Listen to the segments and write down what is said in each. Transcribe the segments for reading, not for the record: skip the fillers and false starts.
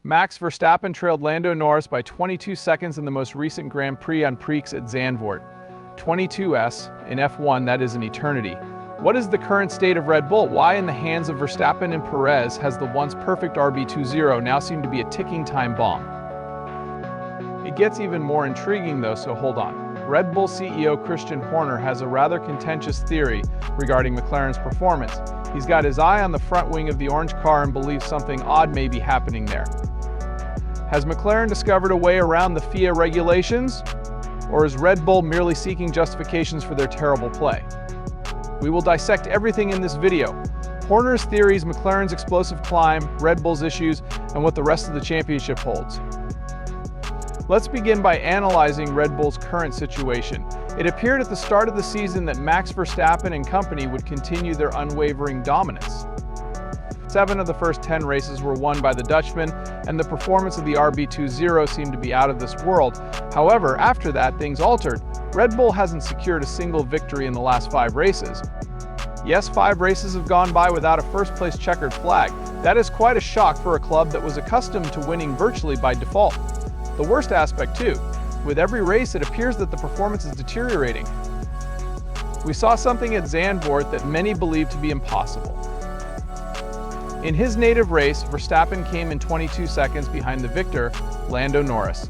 Max Verstappen trailed Lando Norris by 22 seconds in the most recent Grand Prix on Prix at Zandvoort. 22s, in F1 that is an eternity. What is the current state of Red Bull? Why in the hands of Verstappen and Perez has the once perfect RB20 now seem to be a ticking time bomb? It gets even more intriguing though, so hold on. Red Bull CEO Christian Horner has a rather contentious theory regarding McLaren's performance. He's got his eye on the front wing of the orange car and believes something odd may be happening there. Has McLaren discovered a way around the FIA regulations? Or is Red Bull merely seeking justifications for their terrible play? We will dissect everything in this video. Horner's theories, McLaren's explosive climb, Red Bull's issues, and what the rest of the championship holds. Let's begin by analyzing Red Bull's current situation. It appeared at the start of the season that Max Verstappen and company would continue their unwavering dominance. 7 of the first 10 races were won by the Dutchman, and the performance of the RB20 seemed to be out of this world. However, after that, things altered. Red Bull hasn't secured a single victory in the last 5 races. Yes, 5 races have gone by without a first-place checkered flag. That is quite a shock for a club that was accustomed to winning virtually by default. The worst aspect too, with every race it appears that the performance is deteriorating. We saw something at Zandvoort that many believe to be impossible. In his native race, Verstappen came in 22 seconds behind the victor, Lando Norris.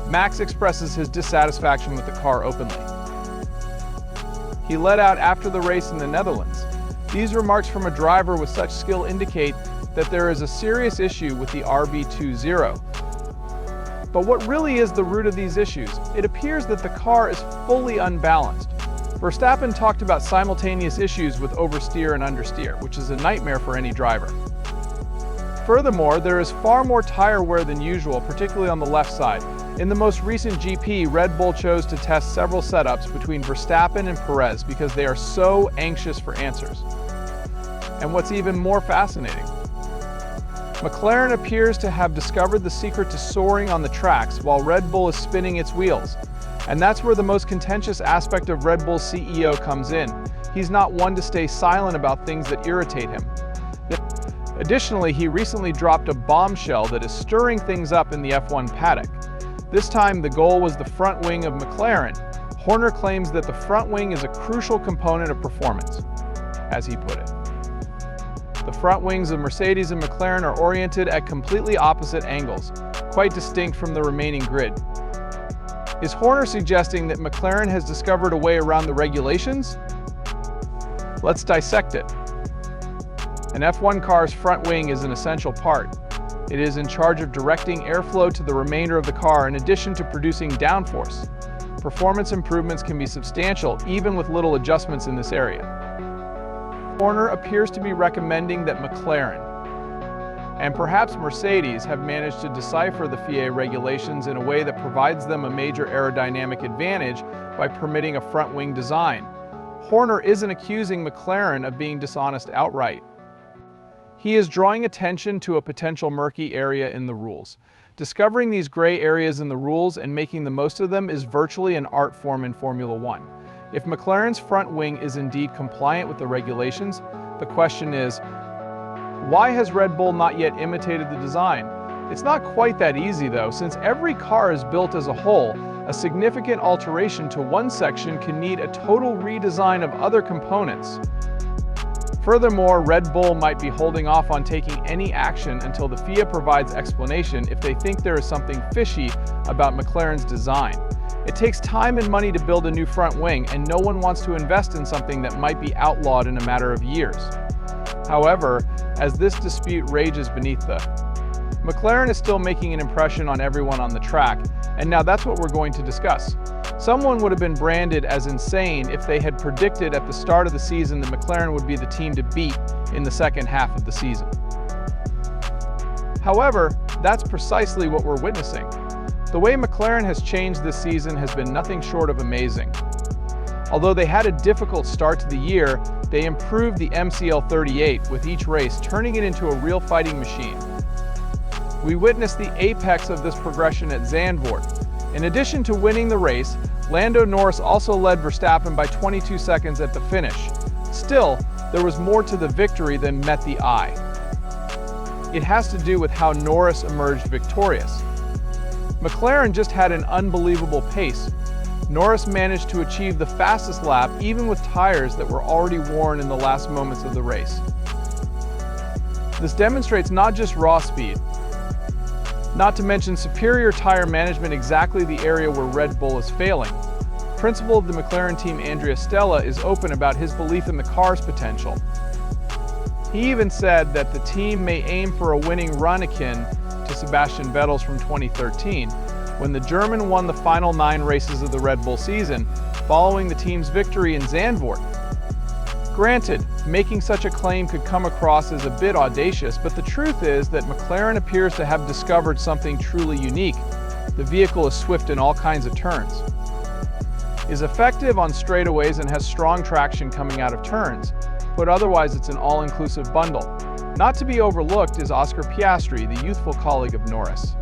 Max expresses his dissatisfaction with the car openly. He led out after the race in the Netherlands. These remarks from a driver with such skill indicate that there is a serious issue with the RB20. But what really is the root of these issues? It appears that the car is fully unbalanced. Verstappen talked about simultaneous issues with oversteer and understeer, which is a nightmare for any driver. Furthermore, there is far more tire wear than usual, particularly on the left side. In the most recent GP, Red Bull chose to test several setups between Verstappen and Perez because they are so anxious for answers. And what's even more fascinating, McLaren appears to have discovered the secret to soaring on the tracks while Red Bull is spinning its wheels. And that's where the most contentious aspect of Red Bull's CEO comes in. He's not one to stay silent about things that irritate him. Additionally, he recently dropped a bombshell that is stirring things up in the F1 paddock. This time, the goal was the front wing of McLaren. Horner claims that the front wing is a crucial component of performance, as he put it. The front wings of Mercedes and McLaren are oriented at completely opposite angles, quite distinct from the remaining grid. Is Horner suggesting that McLaren has discovered a way around the regulations? Let's dissect it. An F1 car's front wing is an essential part. It is in charge of directing airflow to the remainder of the car in addition to producing downforce. Performance improvements can be substantial even with little adjustments in this area. Horner appears to be recommending that McLaren, and perhaps Mercedes, have managed to decipher the FIA regulations in a way that provides them a major aerodynamic advantage by permitting a front wing design. Horner isn't accusing McLaren of being dishonest outright. He is drawing attention to a potential murky area in the rules. Discovering these gray areas in the rules and making the most of them is virtually an art form in Formula One. If McLaren's front wing is indeed compliant with the regulations, the question is, why has Red Bull not yet imitated the design? It's not quite that easy though, since every car is built as a whole. A significant alteration to one section can need a total redesign of other components. Furthermore, Red Bull might be holding off on taking any action until the FIA provides explanation if they think there is something fishy about McLaren's design. It takes time and money to build a new front wing, and no one wants to invest in something that might be outlawed in a matter of years. However, as this dispute rages beneath the McLaren is still making an impression on everyone on the track, and now that's what we're going to discuss. Someone would have been branded as insane if they had predicted at the start of the season that McLaren would be the team to beat in the second half of the season. However, that's precisely what we're witnessing. The way McLaren has changed this season has been nothing short of amazing. Although they had a difficult start to the year, they improved the MCL38 with each race, turning it into a real fighting machine. We witnessed the apex of this progression at Zandvoort. In addition to winning the race, Lando Norris also led Verstappen by 22 seconds at the finish. Still, there was more to the victory than met the eye. It has to do with how Norris emerged victorious. McLaren just had an unbelievable pace. Norris managed to achieve the fastest lap even with tires that were already worn in the last moments of the race. This demonstrates not just raw speed, not to mention superior tire management, exactly the area where Red Bull is failing. Principal of the McLaren team, Andrea Stella, is open about his belief in the car's potential. He even said that the team may aim for a winning run akin to Sebastian Vettel's from 2013, when the German won the final 9 races of the Red Bull season, following the team's victory in Zandvoort. Granted, making such a claim could come across as a bit audacious, but the truth is that McLaren appears to have discovered something truly unique. The vehicle is swift in all kinds of turns, is effective on straightaways, and has strong traction coming out of turns. Put otherwise, it's an all-inclusive bundle. Not to be overlooked is Oscar Piastri, the youthful colleague of Norris.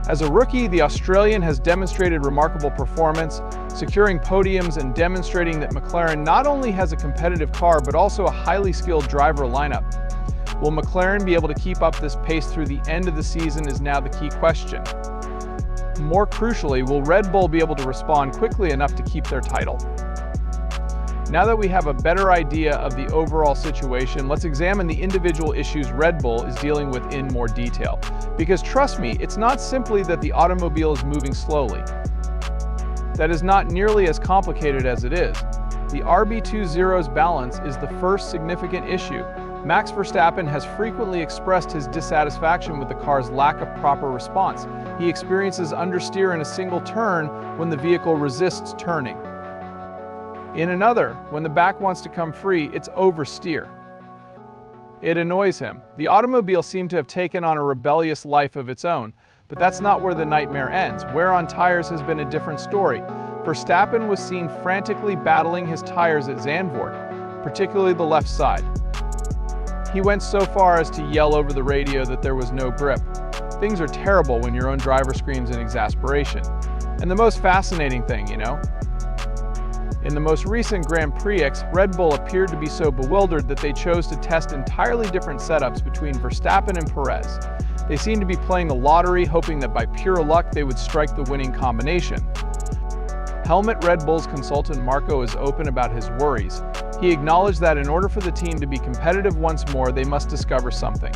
As a rookie, the Australian has demonstrated remarkable performance, securing podiums and demonstrating that McLaren not only has a competitive car but also a highly skilled driver lineup. Will McLaren be able to keep up this pace through the end of the season is now the key question. More crucially, will Red Bull be able to respond quickly enough to keep their title? Now that we have a better idea of the overall situation, let's examine the individual issues Red Bull is dealing with in more detail. Because trust me, it's not simply that the automobile is moving slowly. That is not nearly as complicated as it is. The RB20's balance is the first significant issue. Max Verstappen has frequently expressed his dissatisfaction with the car's lack of proper response. He experiences understeer in a single turn when the vehicle resists turning. In another, when the back wants to come free, it's oversteer. It annoys him. The automobile seemed to have taken on a rebellious life of its own, but that's not where the nightmare ends. Wear on tires has been a different story. Verstappen was seen frantically battling his tires at Zandvoort, particularly the left side. He went so far as to yell over the radio that there was no grip. Things are terrible when your own driver screams in exasperation. And the most fascinating thing, in the most recent Grand Prix, Red Bull appeared to be so bewildered that they chose to test entirely different setups between Verstappen and Perez. They seemed to be playing the lottery, hoping that by pure luck they would strike the winning combination. Helmut Red Bull's consultant Marco is open about his worries. He acknowledged that in order for the team to be competitive once more, they must discover something.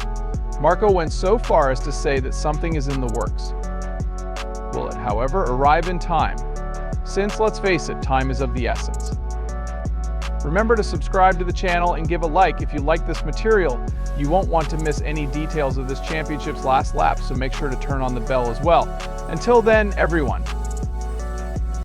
Marco went so far as to say that something is in the works. Will it, however, arrive in time? Since, let's face it, time is of the essence. Remember to subscribe to the channel and give a like if you like this material. You won't want to miss any details of this championship's last lap, so make sure to turn on the bell as well. Until then, everyone,